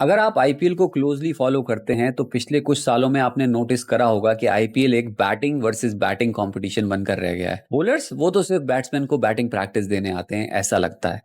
अगर आप आईपीएल को क्लोजली फॉलो करते हैं तो पिछले कुछ सालों में आपने नोटिस करा होगा कि आईपीएल एक बैटिंग वर्सेस बैटिंग कंपटीशन बनकर रह गया है। बॉलर्स वो तो सिर्फ बैट्समैन को बैटिंग प्रैक्टिस देने आते हैं, ऐसा लगता है।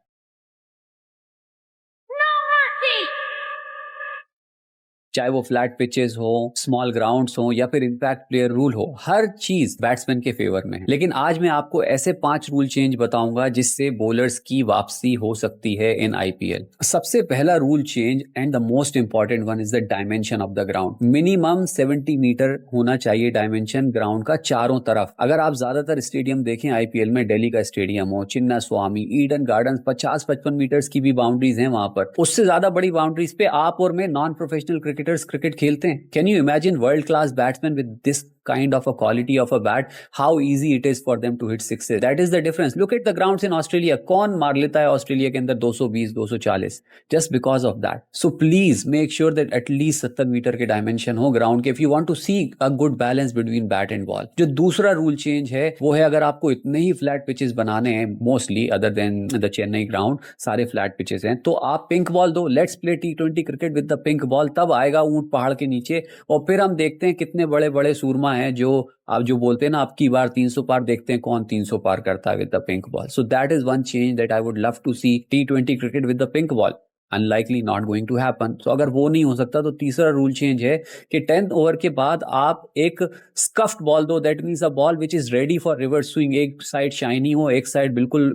चाहे वो फ्लैट पिचेस हो, स्मॉल ग्राउंड्स हो या फिर इम्पैक्ट प्लेयर रूल हो, हर चीज बैट्समैन के फेवर में है। लेकिन आज मैं आपको ऐसे 5 रूल चेंज बताऊंगा जिससे बॉलर्स की वापसी हो सकती है इन आईपीएल। सबसे पहला rule change and the most important one is the dimension of the ground. Minimum 70 metre होना चाहिए डायमेंशन ग्राउंड का चारों तरफ। अगर आप ज्यादातर स्टेडियम देखें आईपीएल में, दिल्ली का स्टेडियम हो, चिन्ना स्वामी, ईडन गार्डन, 50-55 मीटर्स की भी बाउंड्रीज हैं वहां पर। उससे ज्यादा बड़ी बाउंड्रीज पे आप और मैं नॉन प्रोफेशनल क्रिकेटर्स क्रिकेट खेलते हैं। Can you imagine world class batsman with this kind of a quality of a bat, how easy it is for them to hit sixes? That is the difference. Look at the grounds in Australia. कौन मार लेता है Australia के अंदर 220 240 just because of that. So please make sure that at least 70 metre के dimension हो ground के, if you want to see a good balance between bat and ball. जो दूसरा रूल चेंज है वो है, अगर आपको इतने ही फ्लैट पिचेस बनाने हैं, mostly other than the Chennai ground सारे फ्लैट पिचेस हैं, तो आप पिंक बॉल दो। Let's play T20 cricket with the pink ball. तब आएगा ऊंट पहाड़ के नीचे, और फिर हम देखते हैं कितने बड़े बड़े सूरमा हैं जो आप जो बोलते हैं ना, अब की बार 300 पार, देखते हैं कौन 300 पार करता है with the pink ball. So that is one change that I would love to see, टी20 cricket with the pink ball. Unlikely, not going to happen. तो अगर वो नहीं हो सकता तो तीसरा रूल चेंज है कि 10th ओवर के बाद आप एक स्कफ्ड बॉल दो। That means a ball which is ready for reverse swing. एक साइड शाइनी हो, एक साइड बिल्कुल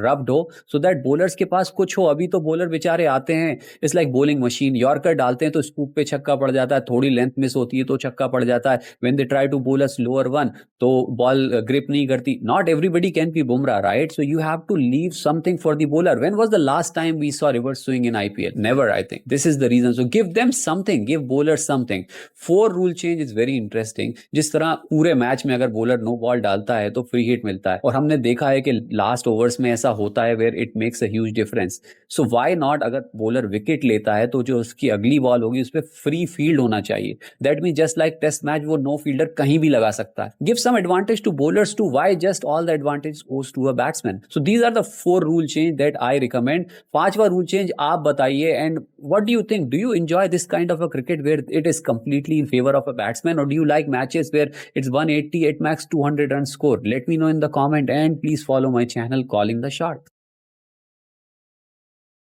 रब्ड हो, सो दैट बॉलर्स के पास कुछ हो। अभी तो बॉलर बेचारे आते हैं, it's like bowling machine. Yorker डालते हैं तो स्कूप पे छक्का पड़ जाता है, थोड़ी लेंथ मिस होती है तो छक्का पड़ जाता है। When they try to bowl a slower one तो बॉल ग्रिप नहीं करती। Not everybody can be Bumrah, right? So you have to leave something for the bowler. When was the last time we saw reverse swing in IPL? Never, I think. This is the reason. So give them something, give bowlers something. 4 rule change is very interesting. जिस तरह पूरे match में अगर bowler no ball डालता है तो free hit मिलता है, और हमने देखा है कि लास्ट ओवर्स में ऐसा होता है where it makes a huge difference. So why not, अगर बॉलर विकेट लेता है तो जो उसकी अगली बॉल होगी उस पर फ्री फील्ड होना चाहिए। That mean just like test match, वो नो फील्डर कहीं भी लगा सकता है। Give some advantage to bowlers too, why just all the advantage goes to a batsman? So these are the 4 rule change that I recommend. पांचवा rule change आप बताइए, and what do you think? Do you enjoy this kind of a cricket where it is completely in favor of a batsman, or do you like matches where it's 180 at max 200 run score? Let me know in the comment, and please follow my channel Calling the Shot.